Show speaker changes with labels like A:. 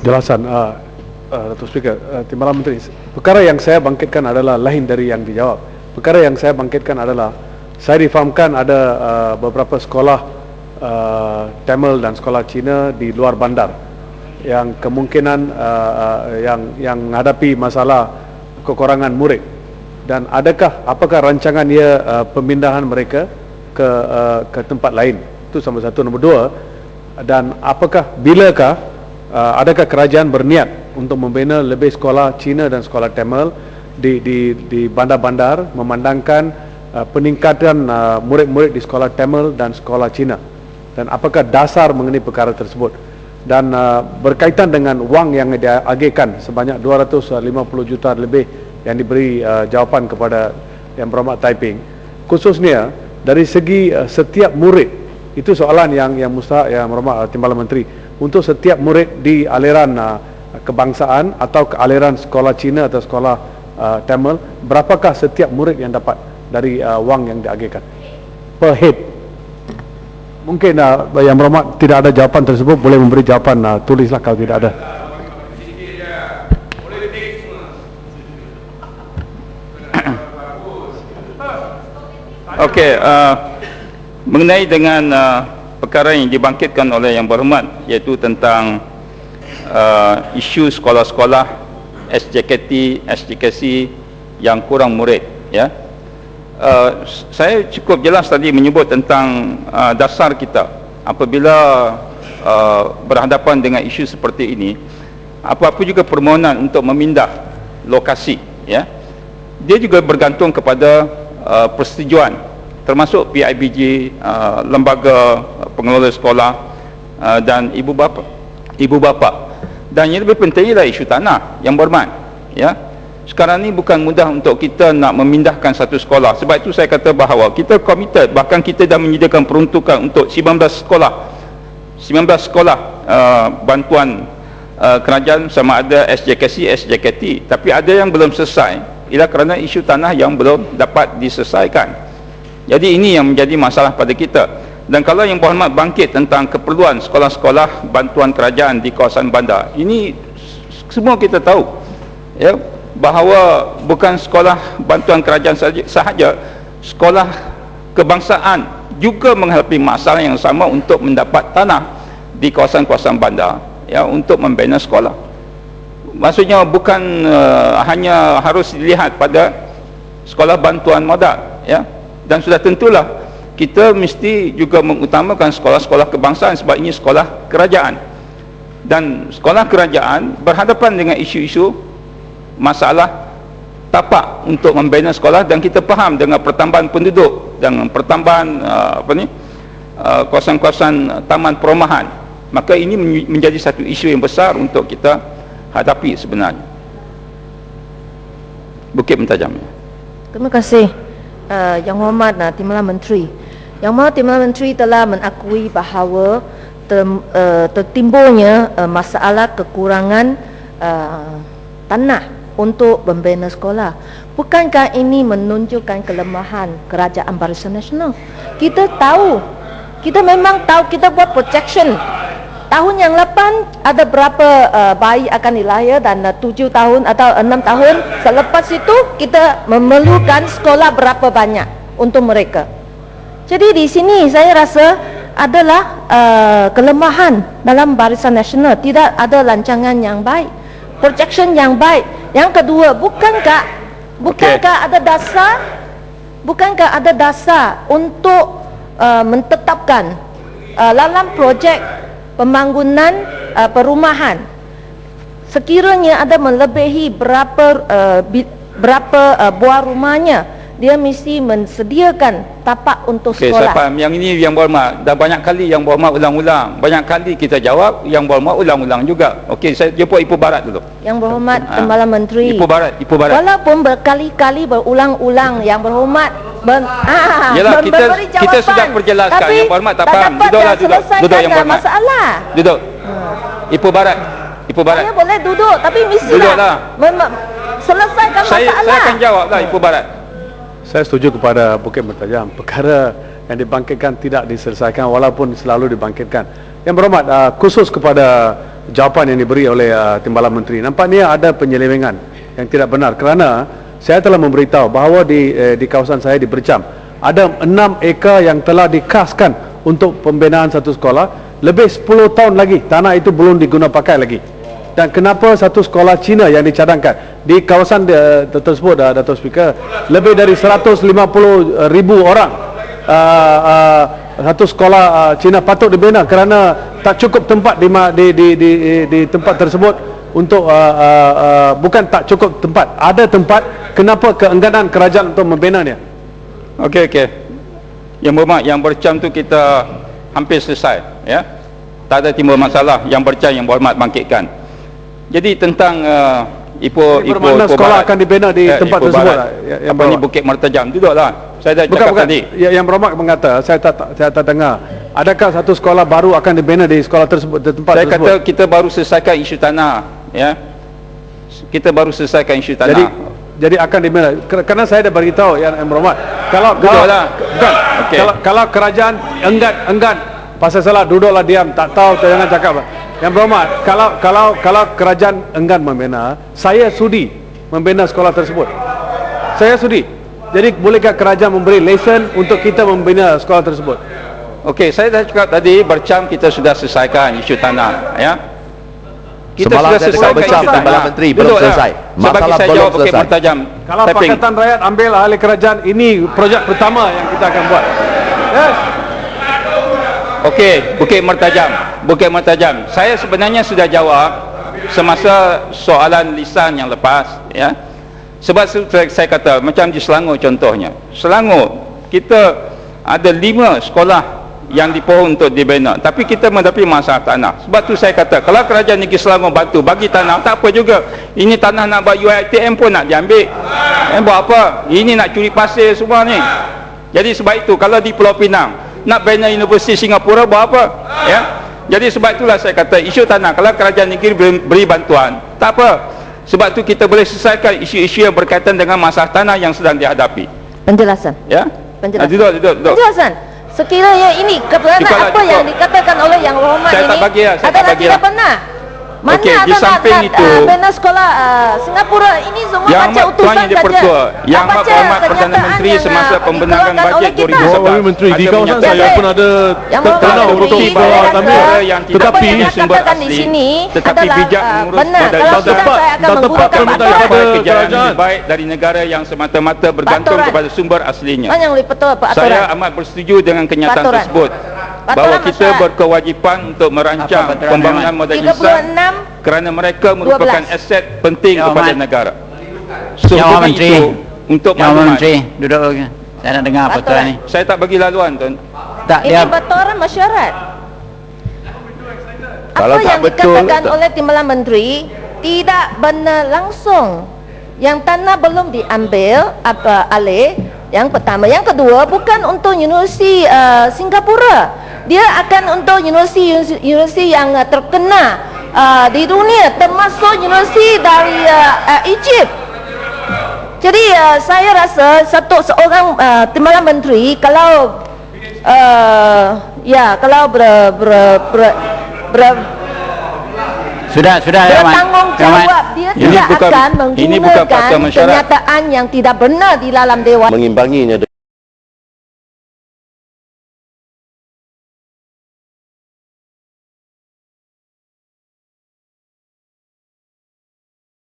A: Jelasan Datuk Speaker, Timbalan Menteri, perkara yang saya bangkitkan adalah lain dari yang dijawab. Perkara yang saya bangkitkan adalah saya difahamkan ada beberapa sekolah Tamil dan sekolah Cina di luar bandar yang kemungkinan yang menghadapi masalah kekurangan murid. Dan apakah rancangan ia pemindahan mereka ke tempat lain? Itu nombor satu. Nombor dua, dan bilakah adakah kerajaan berniat untuk membina lebih sekolah Cina dan sekolah Tamil di bandar-bandar, memandangkan peningkatan murid-murid di sekolah Tamil dan sekolah Cina, dan apakah dasar mengenai perkara tersebut? Dan berkaitan dengan wang yang diagihkan sebanyak 250 juta lebih yang diberi jawapan kepada Yang Berhormat Taiping, khususnya dari segi setiap murid, itu soalan yang Yang Berhormat Timbalan Menteri, untuk setiap murid di aliran kebangsaan atau ke aliran sekolah Cina atau sekolah Tamil, berapakah setiap murid yang dapat dari wang yang diagihkan per head? Mungkin Yang Berhormat tidak ada jawapan tersebut, boleh memberi jawapan tulislah kalau tidak ada.
B: Okey, mengenai dengan perkara yang dibangkitkan oleh Yang Berhormat, iaitu tentang isu sekolah-sekolah SJKT yang kurang murid, ya. Saya cukup jelas tadi menyebut tentang dasar kita apabila berhadapan dengan isu seperti ini. Apa-apa juga permohonan untuk memindah lokasi, ya, dia juga bergantung kepada persetujuan, termasuk PIBG, lembaga pengelola sekolah, dan ibu bapa. Dan yang lebih penting ialah isu tanah, Yang Berhormat, ya. Sekarang ni bukan mudah untuk kita nak memindahkan satu sekolah. Sebab itu saya kata bahawa kita committed, bahkan kita dah menyediakan peruntukan untuk 19 sekolah bantuan kerajaan, sama ada SJKT. Tapi ada yang belum selesai, ialah kerana isu tanah yang belum dapat diselesaikan. Jadi ini yang menjadi masalah pada kita. Dan kalau Yang Berhormat bangkit tentang keperluan sekolah-sekolah bantuan kerajaan di kawasan bandar, ini semua kita tahu, ya, bahawa bukan sekolah bantuan kerajaan sahaja, sekolah kebangsaan juga menghadapi masalah yang sama untuk mendapat tanah di kawasan-kawasan bandar, ya, untuk membina sekolah. Maksudnya bukan hanya harus dilihat pada sekolah bantuan modal, ya. Dan sudah tentulah kita mesti juga mengutamakan sekolah-sekolah kebangsaan sebab ini sekolah kerajaan. Dan sekolah kerajaan berhadapan dengan isu-isu masalah tapak untuk membina sekolah, dan kita faham dengan pertambahan penduduk, dengan pertambahan kawasan-kawasan taman perumahan, maka ini menjadi satu isu yang besar untuk kita hadapi sebenarnya. Bukit Mentajam.
C: Terima kasih Yang Berhormat Timbalan Menteri. Yang Berhormat Timbalan Menteri telah mengakui bahawa tertimbulnya masalah kekurangan tanah untuk membina sekolah. Bukankah ini menunjukkan kelemahan Kerajaan Barisan Nasional? Kita memang tahu, kita buat projection. Tahun yang 8 ada berapa bayi akan dilahir, dan 7 tahun atau 6 tahun selepas itu kita memerlukan sekolah berapa banyak untuk mereka. Jadi di sini saya rasa adalah kelemahan dalam Barisan Nasional, tidak ada rancangan yang baik, projection yang baik. Yang kedua, bukankah ada dasar untuk menetapkan dalam projek pembangunan perumahan, sekiranya ada melebihi berapa buah rumahnya, dia mesti mensediakan tapak untuk sekolah.
B: Saya faham. Yang ini Yang Berhormat dah banyak kali Yang Berhormat ulang-ulang. Banyak kali kita jawab, Yang Berhormat ulang-ulang juga. Okey, saya jemput Ibu Barat dulu.
C: Yang Berhormat Timbalan Menteri.
B: Ibu Barat.
C: Walaupun berkali-kali berulang-ulang Yang Berhormat
B: yalah,
C: memberi jawapan,
B: kita sudah perjelaskan.
C: tapi
B: Yang Berhormat tak faham. Duduklah, duduk Yang Berhormat.
C: Masalah.
B: Duduk. Ibu Barat.
C: Saya boleh duduk, tapi mestilah selesaikan masalah.
B: Saya akan jawablah Ibu Barat.
A: Saya setuju kepada Bukit Mentajam. Perkara yang dibangkitkan tidak diselesaikan walaupun selalu dibangkitkan. Yang Berhormat, khusus kepada jawapan yang diberi oleh Timbalan Menteri. Nampaknya ada penyelewengan yang tidak benar, kerana saya telah memberitahu bahawa di kawasan saya di Berjam ada 6 ekar yang telah dikaskan untuk pembinaan satu sekolah. Lebih 10 tahun lagi tanah itu belum diguna pakai lagi. Dan kenapa satu sekolah Cina yang dicadangkan di kawasan tersebut, Dato' Speaker, lebih dari 150,000 orang, satu sekolah Cina patut dibina kerana tak cukup tempat di tempat tersebut untuk bukan tak cukup tempat, ada tempat. Kenapa keengganan kerajaan untuk membinanya?
B: Okey. Yang berhormat, yang Berjam tu kita hampir selesai, ya. Tak ada timbul masalah. Yang Berjam yang berhormat bangkitkan. Jadi tentang Ipoh
A: sekolah akan dibina di tempat tersebut.
B: Apa ni, Bukit Mertajam, duduklah. Saya dah cakap tadi.
A: Yang berhormat mengata, saya tak dengar. Adakah satu sekolah baru akan dibina di sekolah tersebut, di tempat
B: saya
A: tersebut?
B: kata kita baru selesaikan isu tanah, ya. Kita baru selesaikan isu tanah.
A: Jadi akan dibina. Kerana saya dah beritahu yang berhormat, kalau kerajaan enggan pasal salah, duduklah diam, tak tahu, jangan cakap. Yang berhormat, kalau kerajaan enggan membina, saya sudi membina sekolah tersebut. Saya sudi. Jadi bolehkah kerajaan memberi lesen untuk kita membina sekolah tersebut?
B: Okey, saya dah cakap tadi, Berjam kita sudah selesaikan isu tanah, ya. Kita
D: Semalam
B: sudah
D: saya
B: selesaikan
D: Berjam,
B: isu tanah.
D: Timbalan Menteri belum selesai.
B: Sebab
D: Masalah
B: saya
D: belum
B: jawab Bukit
D: selesai.
B: Mertajam.
A: Kalau Pakatan Rakyat ambil ahli kerajaan, ini projek pertama yang kita akan buat. Yes.
B: Okey, Bukit Mertajam. Saya sebenarnya sudah jawab semasa soalan lisan yang lepas, ya. Sebab saya kata macam di Selangor contohnya. Selangor kita ada 5 sekolah yang dipohon untuk dibina, tapi kita menghadapi masalah tanah. Sebab tu saya kata kalau kerajaan negeri Selangor bantu bagi tanah, tak apa juga. Ini tanah nak buat UiTM pun nak diambil. Buat apa? Ini nak curi pasir semua ni. Jadi sebab itu kalau di Pulau Pinang nak bina Universiti Singapura, buat apa? Ya. Jadi sebab itulah saya kata isu tanah, kalau kerajaan negeri beri bantuan, tak apa. Sebab tu kita boleh selesaikan isu-isu yang berkaitan dengan masalah tanah yang sedang dihadapi.
C: Penjelasan.
B: Ya.
C: Penjelasan.
B: Duduk.
C: Penjelasan. Sekiranya ini kerana apa yang dikatakan oleh yang berhormat
B: Saya
C: ini
B: tak bagi lah, saya tak
C: adalah
B: bagi
C: tidak
B: lah.
C: benar. Mana
B: Okey, di
C: ada
B: samping itu,
C: bina sekolah Singapura ini semua
B: Yang
C: baca
B: Amat
C: utusan
B: Tuan Yang di-Pertua, Yang Amat Berhormat Perdana Menteri semasa pembenangan bajet 2011.
A: Menteri, di kawasan
B: menyatakan
A: saya pun ada
C: Yang
A: tanah
C: berhormat
A: untuk
C: Menteri,
A: bawah
C: saya
A: tanah.
C: rasa
B: yang tidak
C: apa yang
B: punya sumber
C: dikatakan di
B: asli,
C: sini
B: tetapi
C: adalah
B: bijak mengurus
C: benar.
B: modal
C: Kalau
B: besar.
C: tidak, saya akan
A: tak tepat
C: menggunakan
A: permintaan
C: baturan.
A: kepada
B: Kejayaan
A: kerajaan.
B: lebih baik dari negara yang semata-mata bergantung
C: Baturan.
B: kepada sumber aslinya.
C: Kan yang lebih betul Pak
B: Saya
C: aturan.
B: amat bersetuju dengan kenyataan
C: Baturan.
B: tersebut,
C: Baturan
B: bahawa kita
C: masyarakat.
B: berkewajipan untuk merancang pembangunan modal insan
C: 36
B: kerana mereka merupakan
C: 12.
B: aset penting
E: Ya,
B: kepada
E: Ahmad.
B: negara.
E: Yang
B: Demi
E: Menteri.
B: itu, untuk
E: Yang
B: maklumat,
E: Menteri duduk. Saya nak dengar apa tuan ni.
B: saya tak bagi laluan, Tuan.
E: Tak,
C: Ini
E: dia
C: baturan mesyuarat.
D: Kalau
C: Apa
D: tak
C: yang
D: betul,
C: dikatakan
D: tak-
C: oleh Timbalan Menteri tidak benar langsung. Yang tanah belum diambil alih. Yang pertama, yang kedua bukan untuk Universiti Singapura. Dia akan untuk universiti yang terkenal di dunia, termasuk universiti dari Egypt. Jadi saya rasa seorang Timbalan Menteri kalau
E: sudah
C: bertanggungjawab, dia
B: Ini
C: tidak
B: bukan-
C: akan
B: ini bukan fakta
C: menggunakan
B: mesyuarat.
C: kenyataan yang tidak benar di dalam Dewan.
D: Mengimbanginya